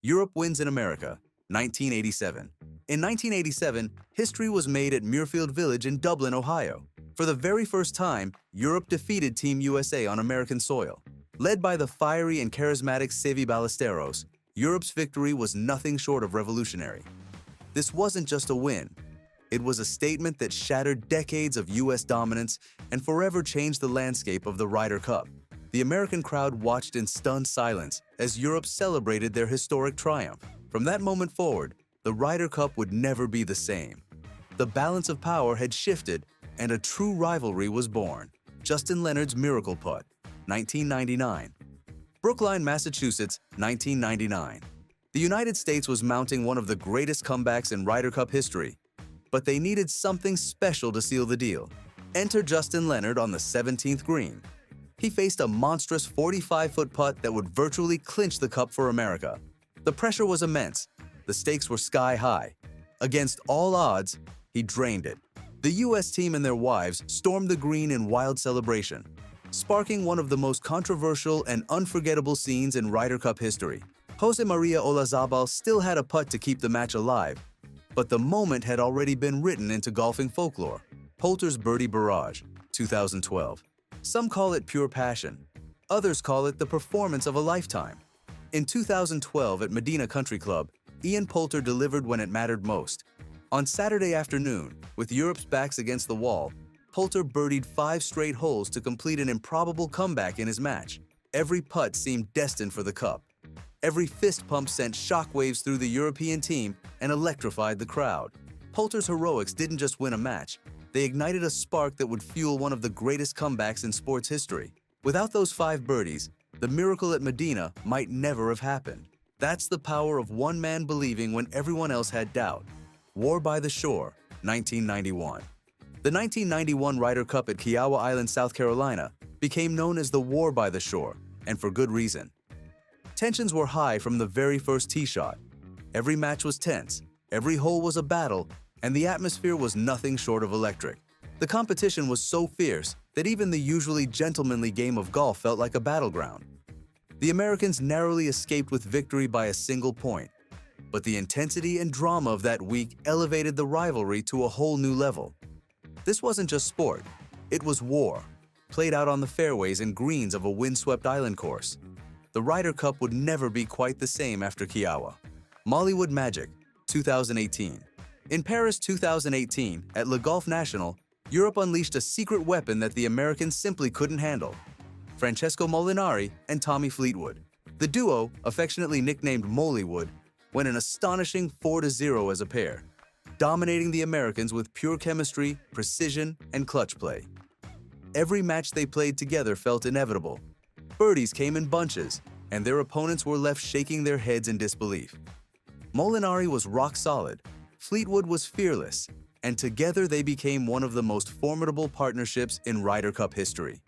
Europe wins in America, 1987. In 1987, history was made at Muirfield Village in Dublin, Ohio. For the very first time, Europe defeated Team USA on American soil. Led by the fiery and charismatic Seve Ballesteros, Europe's victory was nothing short of revolutionary. This wasn't just a win. It was a statement that shattered decades of US dominance and forever changed the landscape of the Ryder Cup. The American crowd watched in stunned silence as Europe celebrated their historic triumph. From that moment forward, the Ryder Cup would never be the same. The balance of power had shifted and a true rivalry was born. Justin Leonard's miracle putt, 1999. Brookline, Massachusetts, 1999. The United States was mounting one of the greatest comebacks in Ryder Cup history, but they needed something special to seal the deal. Enter Justin Leonard on the 17th green. He faced a monstrous 45-foot putt that would virtually clinch the cup for America. The pressure was immense. The stakes were sky high. Against all odds, he drained it. The U.S. team and their wives stormed the green in wild celebration, sparking one of the most controversial and unforgettable scenes in Ryder Cup history. Jose Maria Olazabal still had a putt to keep the match alive, but the moment had already been written into golfing folklore. Poulter's birdie barrage, 2012. Some call it pure passion. Others call it the performance of a lifetime. In 2012 at Medina Country Club, Ian Poulter delivered when it mattered most. On Saturday afternoon, with Europe's backs against the wall, Poulter birdied 5 straight holes to complete an improbable comeback in his match. Every putt seemed destined for the cup. Every fist pump sent shockwaves through the European team and electrified the crowd. Poulter's heroics didn't just win a match, they ignited a spark that would fuel one of the greatest comebacks in sports history. Without those 5 birdies, the miracle at Medina might never have happened. That's the power of one man believing when everyone else had doubt. War by the Shore, 1991. The 1991 Ryder Cup at Kiowa Island, South Carolina, became known as the War by the Shore, and for good reason. Tensions were high from the very first tee shot. Every match was tense, every hole was a battle, and the atmosphere was nothing short of electric. The competition was so fierce that even the usually gentlemanly game of golf felt like a battleground. The Americans narrowly escaped with victory by a single point, but the intensity and drama of that week elevated the rivalry to a whole new level. This wasn't just sport, it was war, played out on the fairways and greens of a windswept island course. The Ryder Cup would never be quite the same after Kiowa. Mollywood Magic, 2018. In Paris 2018, at Le Golf National, Europe unleashed a secret weapon that the Americans simply couldn't handle. Francesco Molinari and Tommy Fleetwood. The duo, affectionately nicknamed Mollywood, went an astonishing 4-0 as a pair, dominating the Americans with pure chemistry, precision, and clutch play. Every match they played together felt inevitable. Birdies came in bunches, and their opponents were left shaking their heads in disbelief. Molinari was rock solid, Fleetwood was fearless, and together they became one of the most formidable partnerships in Ryder Cup history.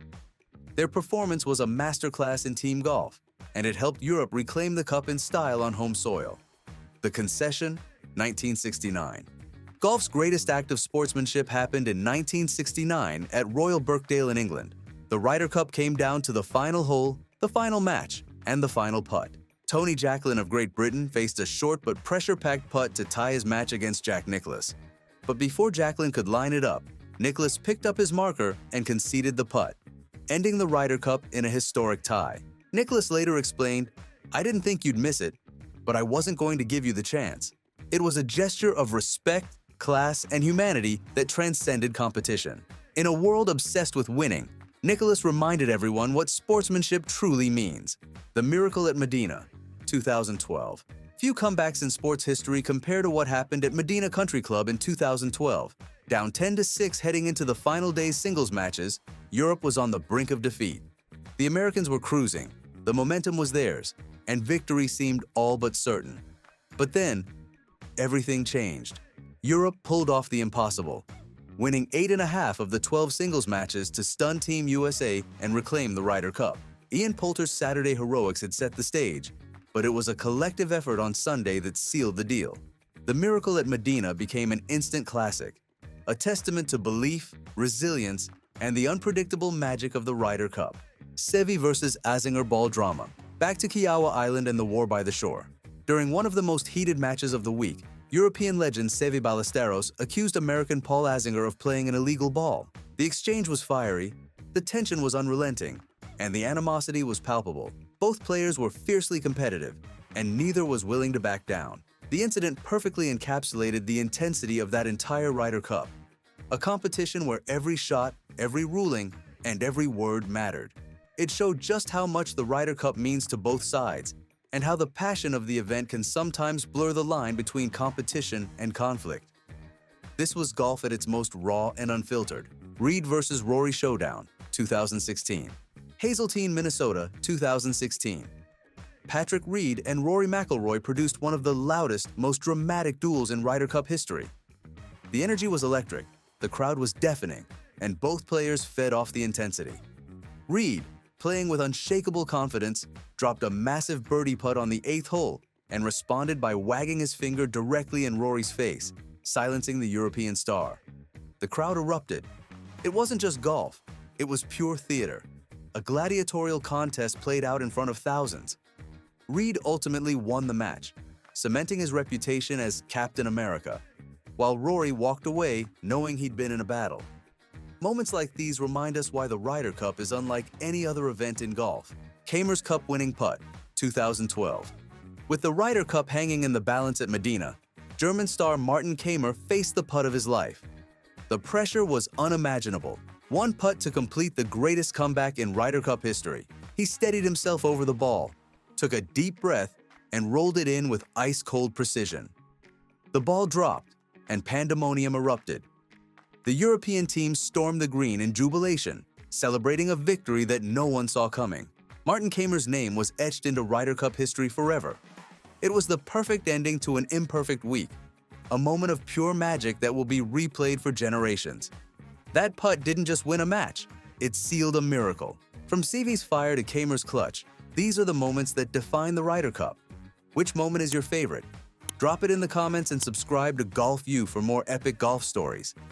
Their performance was a masterclass in team golf, and it helped Europe reclaim the cup in style on home soil. The concession, 1969. Golf's greatest act of sportsmanship happened in 1969 at Royal Birkdale in England. The Ryder Cup came down to the final hole, the final match, and the final putt. Tony Jacklin of Great Britain faced a short but pressure-packed putt to tie his match against Jack Nicklaus. But before Jacklin could line it up, Nicklaus picked up his marker and conceded the putt, ending the Ryder Cup in a historic tie. Nicklaus later explained, "I didn't think you'd miss it, but I wasn't going to give you the chance." It was a gesture of respect, class, and humanity that transcended competition. In a world obsessed with winning, Nicklaus reminded everyone what sportsmanship truly means. The miracle at Medina, 2012. Few comebacks in sports history compare to what happened at Medina Country Club in 2012. Down 10-6 heading into the final day's singles matches, Europe was on the brink of defeat. The Americans were cruising, the momentum was theirs, and victory seemed all but certain. But then, everything changed. Europe pulled off the impossible, winning 8.5 of the 12 singles matches to stun Team USA and reclaim the Ryder Cup. Ian Poulter's Saturday heroics had set the stage, but it was a collective effort on Sunday that sealed the deal. The miracle at Medina became an instant classic, a testament to belief, resilience, and the unpredictable magic of the Ryder Cup. Seve versus Azinger ball drama. Back to Kiowa Island and the War by the Shore. During one of the most heated matches of the week, European legend Seve Ballesteros accused American Paul Azinger of playing an illegal ball. The exchange was fiery, the tension was unrelenting, and the animosity was palpable. Both players were fiercely competitive, and neither was willing to back down. The incident perfectly encapsulated the intensity of that entire Ryder Cup, a competition where every shot, every ruling, and every word mattered. It showed just how much the Ryder Cup means to both sides, and how the passion of the event can sometimes blur the line between competition and conflict. This was golf at its most raw and unfiltered. Reed vs. Rory Showdown, 2016. Hazeltine, Minnesota, 2016. Patrick Reed and Rory McIlroy produced one of the loudest, most dramatic duels in Ryder Cup history. The energy was electric, the crowd was deafening, and both players fed off the intensity. Reed, playing with unshakable confidence, dropped a massive birdie putt on the 8th hole and responded by wagging his finger directly in Rory's face, silencing the European star. The crowd erupted. It wasn't just golf, it was pure theater. A gladiatorial contest played out in front of thousands. Reed ultimately won the match, cementing his reputation as Captain America, while Rory walked away knowing he'd been in a battle. Moments like these remind us why the Ryder Cup is unlike any other event in golf. Kamer's Cup winning putt, 2012. With the Ryder Cup hanging in the balance at Medina, German star Martin Kamer faced the putt of his life. The pressure was unimaginable. One putt to complete the greatest comeback in Ryder Cup history. He steadied himself over the ball, took a deep breath, and rolled it in with ice-cold precision. The ball dropped, and pandemonium erupted. The European team stormed the green in jubilation, celebrating a victory that no one saw coming. Martin Kamer's name was etched into Ryder Cup history forever. It was the perfect ending to an imperfect week, a moment of pure magic that will be replayed for generations. That putt didn't just win a match, it sealed a miracle. From Seve's fire to Kamer's clutch, these are the moments that define the Ryder Cup. Which moment is your favorite? Drop it in the comments and subscribe to Golfu for more epic golf stories.